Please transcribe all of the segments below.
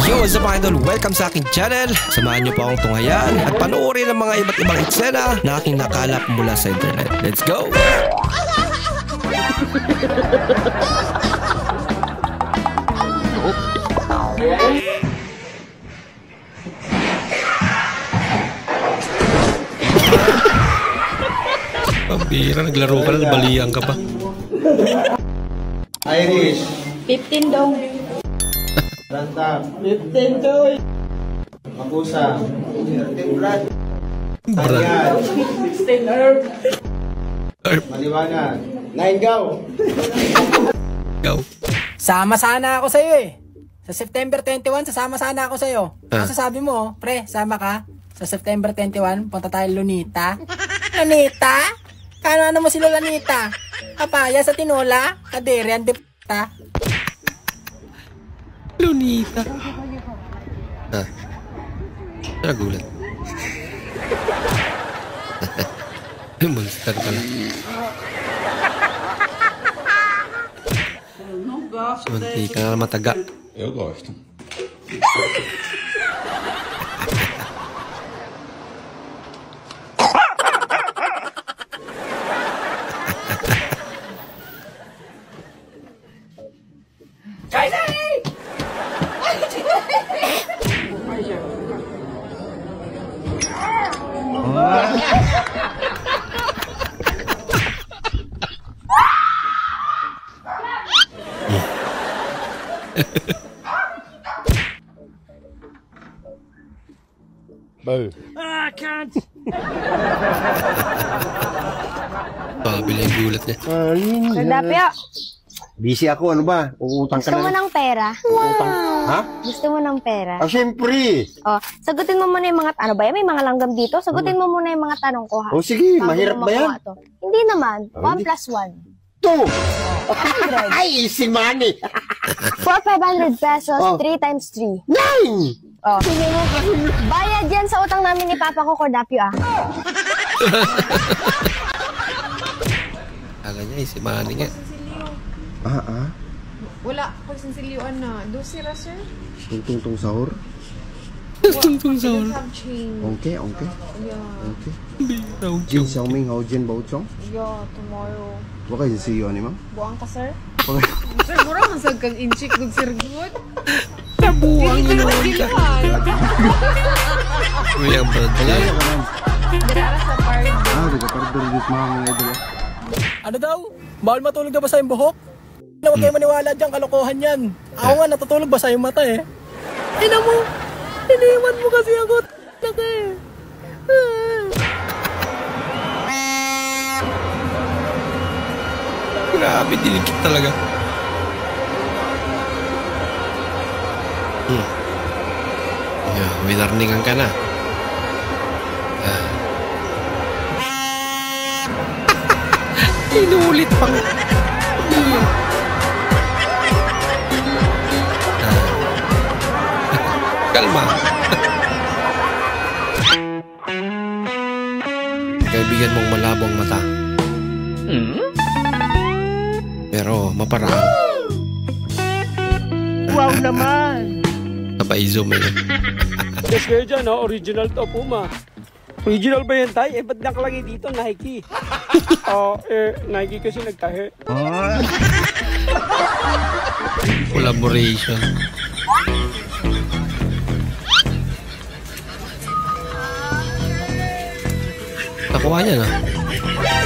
Yo, what's up mga idol? Welcome sa aking channel. Samahan niyo po akong tunghayan at panoorin ang mga iba't ibang eksena na aking nakalap mula sa internet. Let's go! Pambira, naglaro ka na, balian ka pa. Irish. 15 daw. Randam. 15 daw. Makusa. 15 Brad. Brad. 16 Herb. Maliwanag. 9 Gaw. Gaw. Sama sana ako sa'yo eh. Sa September 21, sasama sana ako sa'yo. Ano sabi mo, pre, sama ka? Sa September 21, punta tayo Lunita. Lunita? Kano mo si Lunita? Kapaya sa tinola? Kadere ang dipta? Lunita. Nagulat. Monster pala. Manti ka na mataga. Eu gosto. Boo. I can't! Pabila yung gulat niya. Nagdapyo, Busy ako, ano ba? Uutang ka gusto mo na. ng pera? Uutang. Ha? Gusto mo ng pera? Ah, syempre. Oh, sagutin mo muna yung mga, ano ba yan? May mga langgam dito? Sagutin mo muna yung mga tanong ko, ha? O sige, Bago mahirap mo ba yan? makuha to. Hindi naman. 1 plus 1. 2. Ay, easy money. For 500 pesos, Oh. 3 times 3. 9. Oh. Bayad yan sa utang namin ni Papa ko, Cordapio, ah. Kala niya, si Manny nga. Wala, pagsinsiliwan na. Dosira, sir? Tungtong sahur. Tungtong sa I don't have change. Okay. Yeah. Okay. Jin Xiaoming, Hao Jin, Bao Chong. Yeah, tomorrow. Baka yung CEO ni ma'am. Buang ka, sir? Okay. Sir, mura masag kang inchik kung sir good. Nabuang Hindi yun. ka nagilihan. Kuya, brother. Dara sa party. Di ka parang dito mga idol. Ano daw? Bawal matulog na ba sa yung buhok? Huwag kayo maniwala dyan, kalokohan yan. Ako nga, natutulog ba sa yung mata eh? Ina mo! Iniwan mo kasi ako, t***a eh. Grabe, dinikit talaga. Yeah, winarningan ka na. Inulit pang... Kalma. Kaibigan mong malabong mata. Pero maparaan. Wow naman! Napaizoom eh. Yes kayo dyan, no? Original to, Puma. Original ba yan, Tay? Ba't nakalagay dito, Nike? Nike kasi nagtahe. Collaboration. Nakuha niya na.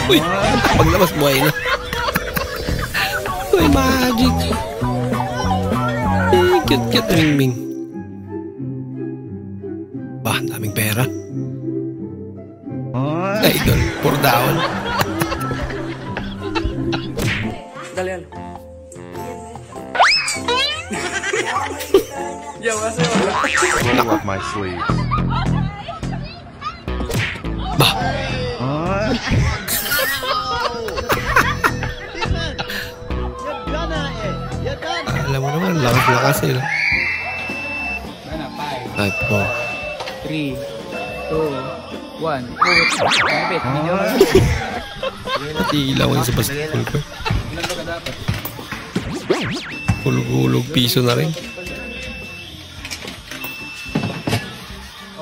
Uy, paglabas buhay na. Uy, magic. Cute ring-ming. Bah, daming pera. Idol, pour down. Dalian. Roll up my sleeves. Bah. Alam mo naman, lakas-lakas sila. 5, 3, 2, 1. Kapit, minyon. Ilaw yung sa basketball ko. Hulog-hulog piso na rin.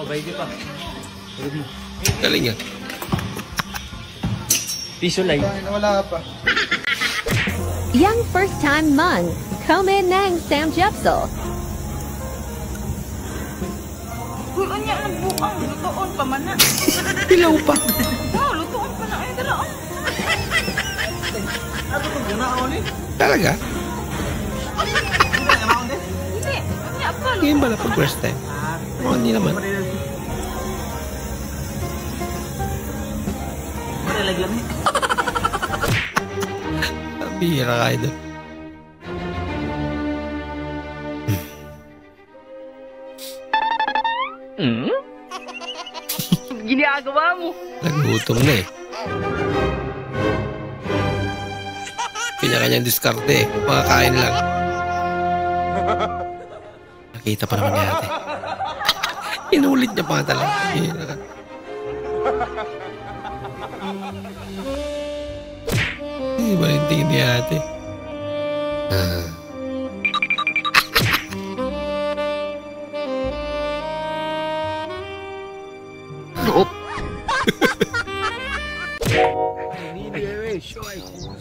Baby pa. Galing yan. Piso lang. Wala pa. Yang first time man, come ng samgyupsal. Uy, anya ang buang. Lutoon pa man na. Pilaw pa. Oh, lutoon pa na. Ay, dala. Talaga? Hindi. Anya pa. Ngayon ba na pag first time? O, hindi naman. Bihira ka idol. Ginagawa mo. Nagutom na eh. Kanya-kanyang diskarte eh. Makakain lang. Nakita pa naman niya ate. Inulit niya pa talaga. Hindi ba hindi ni ate?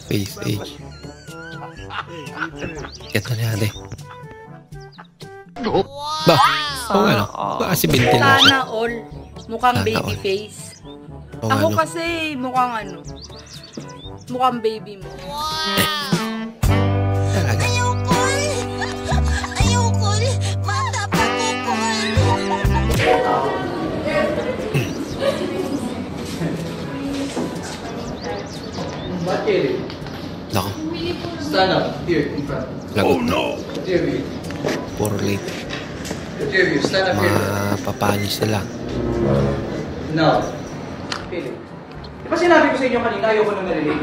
Face age. Kaya na ate. Ba? Oo nga no? Ba kasi 20 lang siya. Sana all. Mukhang Sana baby all. face. Oo Ako nga no? kasi mukhang ano. Mukhang baby mo. Talaga. Nako. Stand up. Here, in front. Lagot na. Here, you. Puro late. Here, you. Stand up here. Mapapanis sila. Now. Philip. Di ba sinabi ko sa inyo kanina, ayoko na narinig?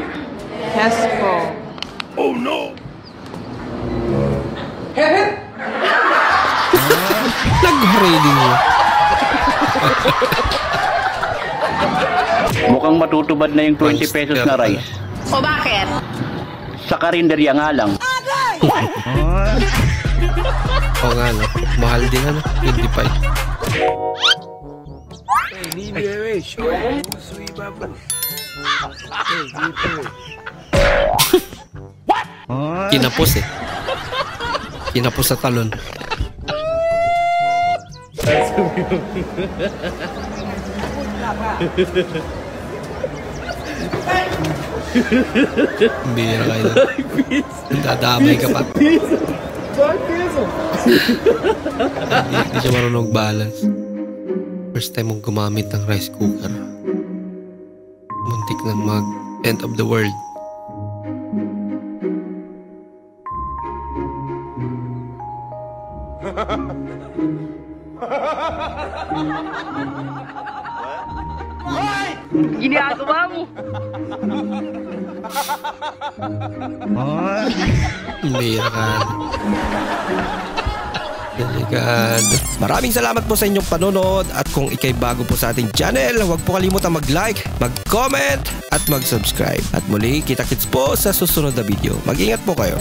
Yes po. Nag-reading mo. Mukhang matutubad na yung 20 pesos na rice. O bakit? Sa karinderya nga lang. Oo nga no. Mahal din ano. 25. Kinapos eh. Kinapos sa talon. Bira kayo. Dadamay ka pa. Hindi siya marunong balance. First time mong gumamit ng rice cooker. Muntik nang mag-end of the world. Ginagawa mo. Bira ka. Delikado. Maraming salamat po sa inyong panonood at kung ikay bago po sa ating channel, huwag po kalimutan mag-like, mag-comment at mag-subscribe. At muli, kita-kits po sa susunod na video. Mag-ingat po kayo.